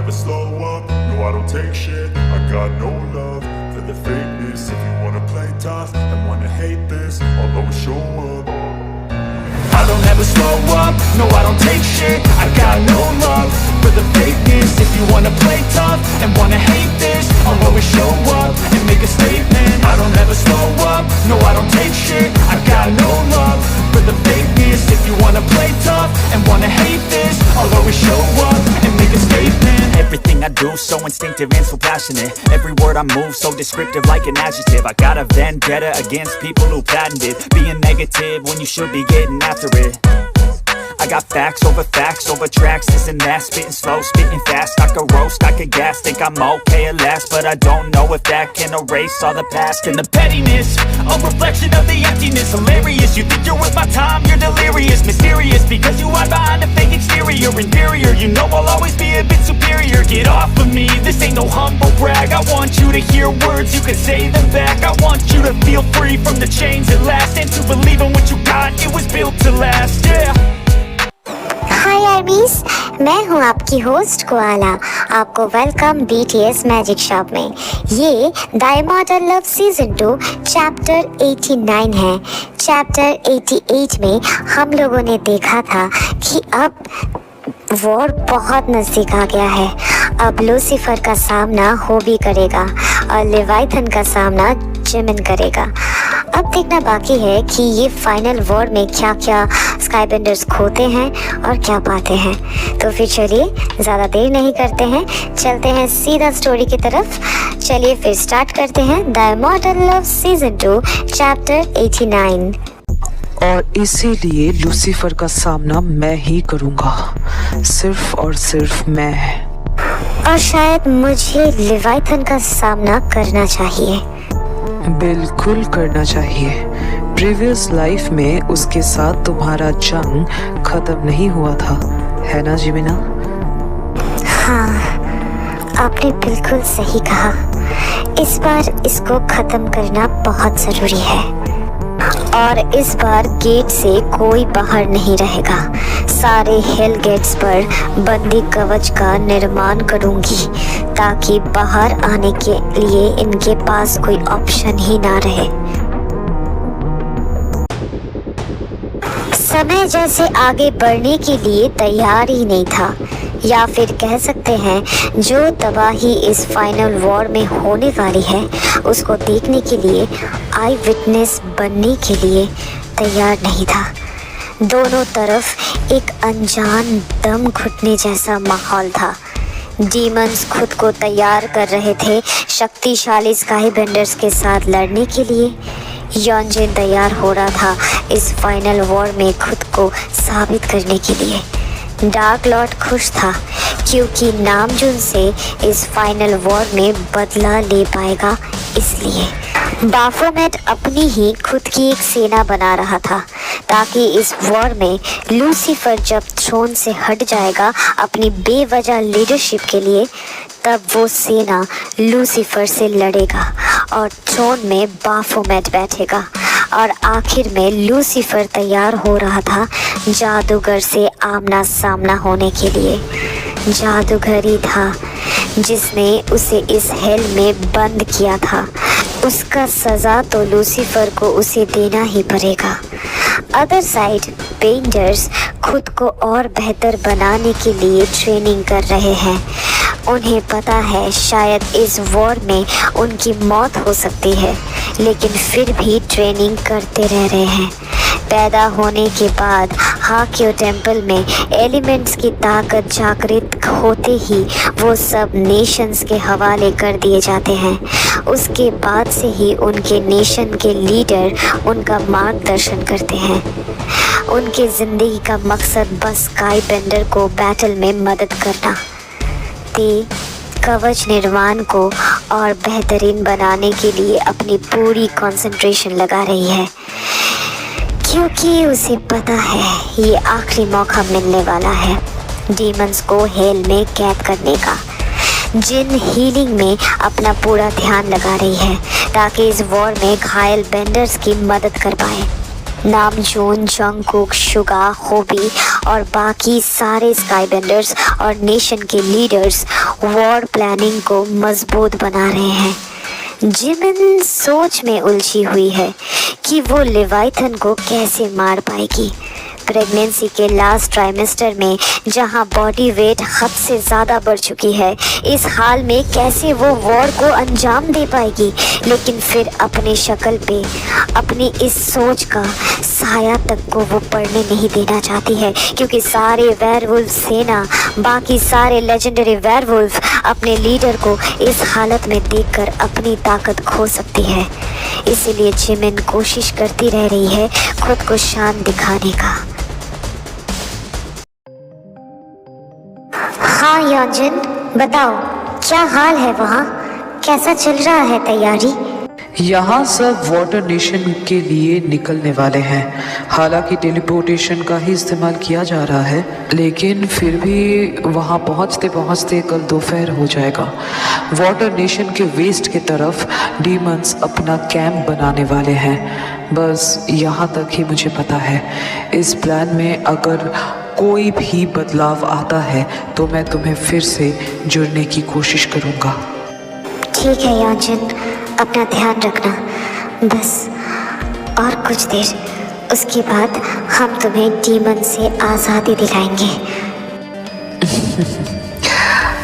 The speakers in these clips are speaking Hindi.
never slow up, no I don't take shit. I got no love for the fakeness. If you wanna play tough and wanna hate this, I'll always show up. I don't ever slow up, no I don't take shit. I got no love for the fakeness. If you wanna play tough and wanna hate this, I'll always show up and make a statement. I don't ever slow up, no I don't take shit. I got no love for the fakeness. If you wanna play tough and wanna hate this, I'll always show up and make a statement. Everything I do so instinctive and so passionate. Every word I move so descriptive like an adjective. I got a vendetta against people who patented being negative when you should be getting after it. I got facts over tracks, this and that. Spitting slow, spitting fast. I could roast, I could gas. Think I'm okay at last, but I don't know if that can erase all the past. And the pettiness, a reflection of the emptiness. Hilarious, you think you're worth my time, you're delirious. Mysterious, because you hide behind a fake exterior. Inferior, you know I'll always be a bit superior. Get off of me, this ain't no humble brag. I want you to hear words, you can say them back. I want you to feel free from the chains at last, and to believe in what you got, it was built to last, yeah. हाय आर्मीज, मैं हूं आपकी होस्ट कोआला। आपको वेलकम BTS मैजिक शॉप में। ये the immortal love season 2 chapter 89 है। चैप्टर 88 में हम लोगों ने देखा था कि अब वॉर बहुत नज़दीक आ गया है। अब लूसीफर का सामना हो भी करेगा और लेवाइथन का सामना जिमिन करेगा। अब देखना बाकी है कि ये फाइनल वॉर में क्या क्या स्काईबेंडर्स खोते हैं और क्या पाते हैं। तो फिर चलिए ज़्यादा देर नहीं करते हैं, चलते हैं सीधा स्टोरी की तरफ। चलिए फिर स्टार्ट करते हैं the immortal love season 2 chapter 89। और इसीलिए लूसीफर का सामना मैं ही करूँगा, सिर्फ और सिर्फ मैं। और शायद मुझे लेवाइथन का सामना करना चाहिए। बिल्कुल करना चाहिए। प्रीवियस लाइफ में उसके साथ तुम्हारा जंग खत्म नहीं हुआ था, है ना जिमिना? हाँ, आपने बिल्कुल सही कहा। इस बार इसको खत्म करना बहुत ज़रूरी है और इस बार गेट से कोई बाहर नहीं रहेगा। सारे हेल गेट्स पर बंदी कवच का निर्माण करूंगी ताकि बाहर आने के लिए इनके पास कोई ऑप्शन ही ना रहे। समय जैसे आगे बढ़ने के लिए तैयार ही नहीं था, या फिर कह सकते हैं जो तबाही इस फाइनल वॉर में होने वाली है उसको देखने के लिए, आई विटनेस बनने के लिए तैयार नहीं था। दोनों तरफ एक अनजान दम घुटने जैसा माहौल था। डीमंस खुद को तैयार कर रहे थे शक्तिशाली स्काईबेंडर्स के साथ लड़ने के लिए। यॉन्जिन तैयार हो रहा था इस फाइनल वॉर में खुद को साबित करने के लिए। डार्क लॉर्ड खुश था क्योंकि नामजुन से इस फाइनल वॉर में बदला ले पाएगा, इसलिए बाफोमेट अपनी ही खुद की एक सेना बना रहा था ताकि इस वॉर में लूसीफर जब थ्रोन से हट जाएगा अपनी बेवजह लीडरशिप के लिए, तब वो सेना लूसीफर से लड़ेगा और थ्रोन में बाफोमेट बैठेगा। और आखिर में लूसीफर तैयार हो रहा था जादूगर से आमना सामना होने के लिए। जादूगर ही था जिसने उसे इस हेल में बंद किया था, उसका सज़ा तो लूसीफर को उसे देना ही पड़ेगा। अदर साइड पेंटर्स खुद को और बेहतर बनाने के लिए ट्रेनिंग कर रहे हैं। उन्हें पता है शायद इस वॉर में उनकी मौत हो सकती है, लेकिन फिर भी ट्रेनिंग करते रह रहे हैं। पैदा होने के बाद हाक्यो टेम्पल में एलिमेंट्स की ताकत जागृत होते ही वो सब नेशंस के हवाले कर दिए जाते हैं। उसके बाद से ही उनके नेशन के लीडर उनका मार्गदर्शन करते हैं। उनके ज़िंदगी का मकसद बस स्काईबेंडर को बैटल में मदद करना। ते कवच निर्माण को और बेहतरीन बनाने के लिए अपनी पूरी कंसंट्रेशन लगा रही है, क्योंकि उसे पता है ये आखिरी मौका मिलने वाला है डीमंस को हेल में कैद करने का। जिन हीलिंग में अपना पूरा ध्यान लगा रही है ताकि इस वॉर में घायल बेंडर्स की मदद कर पाए। नामजोन, जंगकुक, सुगा, होबी और बाकी सारे स्काईबेंडर्स और नेशन के लीडर्स वॉर प्लानिंग को मजबूत बना रहे हैं। जिमिन सोच में उलझी हुई है कि वो लेवाइथन को कैसे मार पाएगी। प्रेगनेंसी के लास्ट ट्राइमेस्टर में जहां बॉडी वेट हद से ज़्यादा बढ़ चुकी है, इस हाल में कैसे वो वॉर को अंजाम दे पाएगी। लेकिन फिर अपने शक्ल पे अपनी इस सोच का साया तक को वो पड़ने नहीं देना चाहती है, क्योंकि सारे वेयरवुल्फ सेना, बाकी सारे लेजेंडरी वेयरवुल्फ अपने लीडर को इस हालत में देखकर अपनी ताकत खो सकती है। इसीलिए जिमिन कोशिश करती रह रही है खुद को शान दिखाने का। हाँ योंजन, बताओ क्या हाल है वहाँ, कैसा चल रहा है तैयारी? यहाँ सब वाटर नेशन के लिए निकलने वाले हैं। हालांकि टेलीपोर्टेशन का ही इस्तेमाल किया जा रहा है, लेकिन फिर भी वहाँ पहुँचते पहुँचते कल दोपहर हो जाएगा। वाटर नेशन के वेस्ट की तरफ डीमंस अपना कैंप बनाने वाले हैं। बस यहाँ तक ही मुझे पता है। इस प्लान में अगर कोई भी बदलाव आता है तो मैं तुम्हें फिर से जुड़ने की कोशिश करूँगा। ठीक है योंजन, अपना ध्यान रखना। बस और कुछ देर, उसके बाद हम तुम्हें डीमन से आज़ादी दिलाएंगे।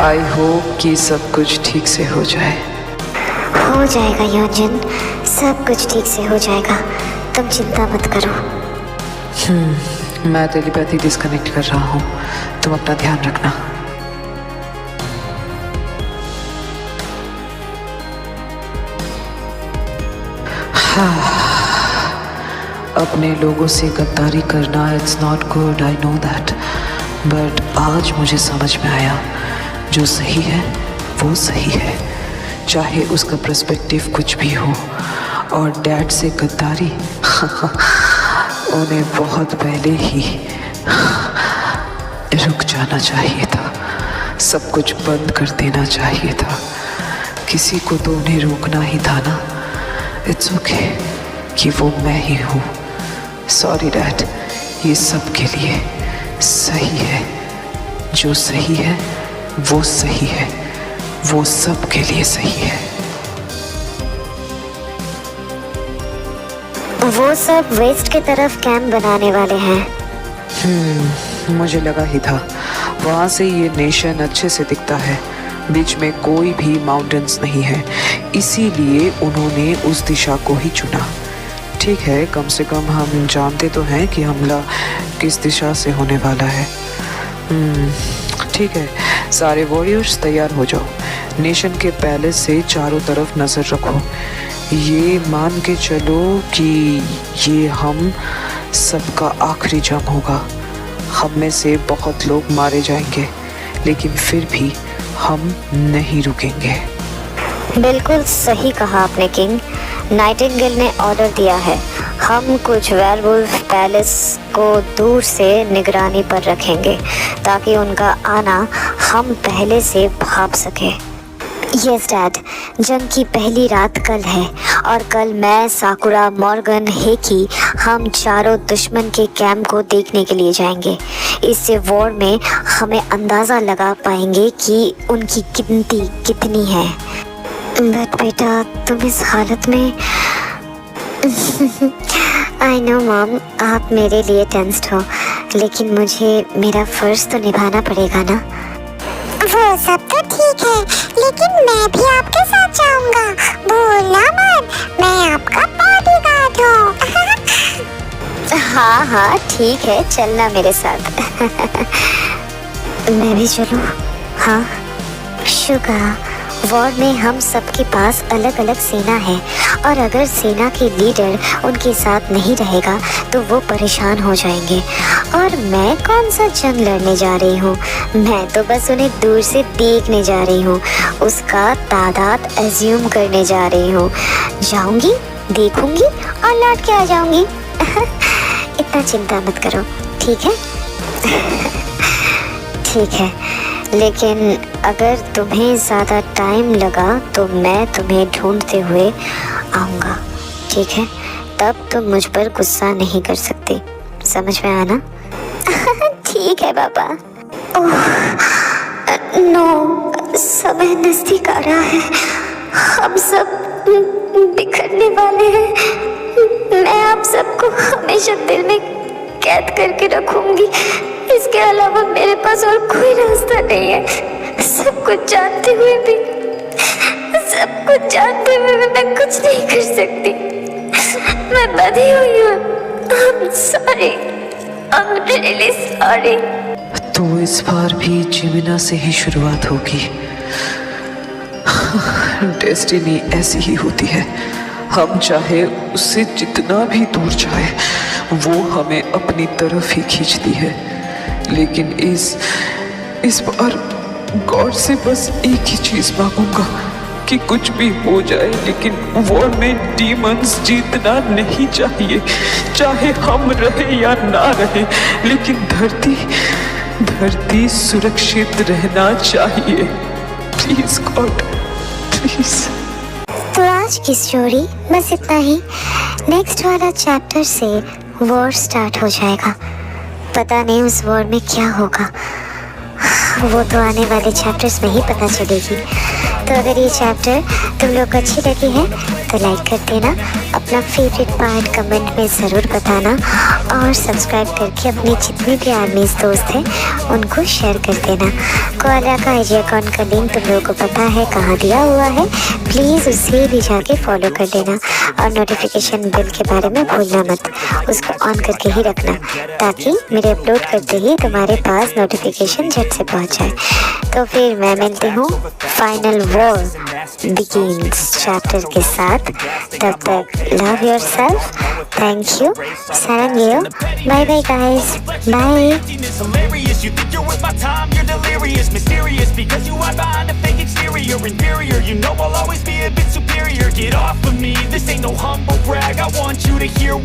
आई होप कि सब कुछ ठीक से हो जाए। हो जाएगा योंजन, सब कुछ ठीक से हो जाएगा, तुम चिंता मत करो। मैं टेलीपैथी डिस्कनेक्ट कर रहा हूँ, तुम अपना ध्यान रखना। अपने लोगों से गद्दारी करना it's not good, I know that, but आज मुझे समझ में आया जो सही है वो सही है, चाहे उसका पर्सपेक्टिव कुछ भी हो। और डैड से गद्दारी उन्हें बहुत पहले ही रुक जाना चाहिए था, सब कुछ बंद कर देना चाहिए था। किसी को तो उन्हें रोकना ही था ना। इट्स ओके कि वो मैं ही हूँ। सॉरी डैड, ये सब के लिए सही है, जो सही है वो सही है, वो सब के लिए सही है। वो सब वेस्ट की तरफ कैंप बनाने वाले हैं। मुझे लगा ही था। वहाँ से ये नेशन अच्छे से दिखता है, बीच में कोई भी माउंटेन्स नहीं है, इसीलिए उन्होंने उस दिशा को ही चुना। ठीक है, कम से कम हम जानते तो हैं कि हमला किस दिशा से होने वाला है। ठीक है, सारे वॉरियर्स तैयार हो जाओ। नेशन के पैलेस से चारों तरफ नज़र रखो। ये मान के चलो कि ये हम सबका आखिरी जंग होगा। हम में से बहुत लोग मारे जाएंगे, लेकिन फिर भी हम नहीं रुकेंगे। बिल्कुल सही कहा आपने किंग। नाइटिंगेल ने ऑर्डर दिया है, हम कुछ वेयरवुल्फ पैलेस को दूर से निगरानी पर रखेंगे ताकि उनका आना हम पहले से भाप सके। यस डैड, जंग की पहली रात कल है और कल मैं, साकुरा, मॉर्गन, हेकी हम चारों दुश्मन के कैंप को देखने के लिए जाएंगे। इससे वॉर में हमें अंदाज़ा लगा पाएंगे कि उनकी गिनती कितनी है। बट बेटा, तुम इस हालत में आई नो मॉम, आप मेरे लिए टेंस्ड हो, लेकिन मुझे मेरा फ़र्ज़ तो निभाना पड़ेगा ना। वो सब तो ठीक है, लेकिन मैं भी आपके साथ जाऊंगा। भूलना मत, मैं आपका बॉडीगार्ड हूँ। हाँ हाँ ठीक है, चलना मेरे साथ। मैं भी चलूँ? हाँ शुगा, वॉर में हम सबके पास अलग अलग सेना है और अगर सेना के लीडर उनके साथ नहीं रहेगा तो वो परेशान हो जाएंगे। और मैं कौन सा जंग लड़ने जा रही हूँ, मैं तो बस उन्हें दूर से देखने जा रही हूँ, उसका तादाद एज्यूम करने जा रही हूँ। जाऊँगी, देखूँगी और लौट के आ जाऊँगी। इतना चिंता मत करो, ठीक है? ठीक है, लेकिन अगर तुम्हें ज़्यादा टाइम लगा तो मैं तुम्हें ढूंढते हुए आऊँगा, ठीक है? तब तुम मुझ पर गुस्सा नहीं कर सकते। समझ में आया ना? ठीक है पापा। नो, समय नजदीक आ रहा है, हम सब बिखरने वाले हैं। मैं आप सबको हमेशा दिल में कैद करके रखूंगी, इसके अलावा मेरे पास और कोई रास्ता नहीं है। सब कुछ जानते हुए भी मैं कुछ नहीं कर सकती। मैं बधी हुई हूँ। I'm sorry, I'm really sorry। तो इस बार भी जिमिना से ही शुरुआत होगी। डेस्टिनी ऐसी ही होती है, हम चाहे उससे जितना भी दूर जाए वो हमें अपनी तरफ ही खींचती है। लेकिन इस बार गॉड से बस एक ही चीज मांगूंगा कि कुछ भी हो जाए, लेकिन वॉर में डीमंस जीतना नहीं चाहिए। चाहे हम रहे या ना रहे, लेकिन धरती सुरक्षित रहना चाहिए। Please God, please. तो आज की स्टोरी बस इतना ही। नेक्स्ट वाला चैप्टर से वॉर स्टार्ट हो जाएगा। पता नहीं उस वॉर में क्या होगा, वो तो आने वाले चैप्टर्स में ही पता चलेगी। तो अगर ये चैप्टर तुम लोग को अच्छी लगी है तो लाइक कर देना, अपना फेवरेट पार्ट कमेंट में ज़रूर बताना और सब्सक्राइब करके अपने जितने भी आर्मीज दोस्त हैं उनको शेयर कर देना। कोआला का IG अकाउंट का लिंक तुम लोगों को पता है कहाँ दिया हुआ है, प्लीज़ उसे भी जाके फॉलो कर देना। और नोटिफिकेशन बिल के बारे में भूलना मत, उसको ऑन करके ही रखना ताकि मेरे अपलोड करते ही तुम्हारे पास नोटिफिकेशन झट से पहुँच जाए। तो फिर मैं मिलती हूँ फाइनल वॉर बिगिंस चैप्टर के साथ। तब तक लव योरसेल्फ, थैंक यू, सारंगेयो, bye bye guys, bye. Is hilarious. You think you're worth my time, you're delirious, mysterious because you hide behind a fake exterior, inferior. You know I'll always be a bit superior. Get off of me, this ain't no humble brag. I want you to hear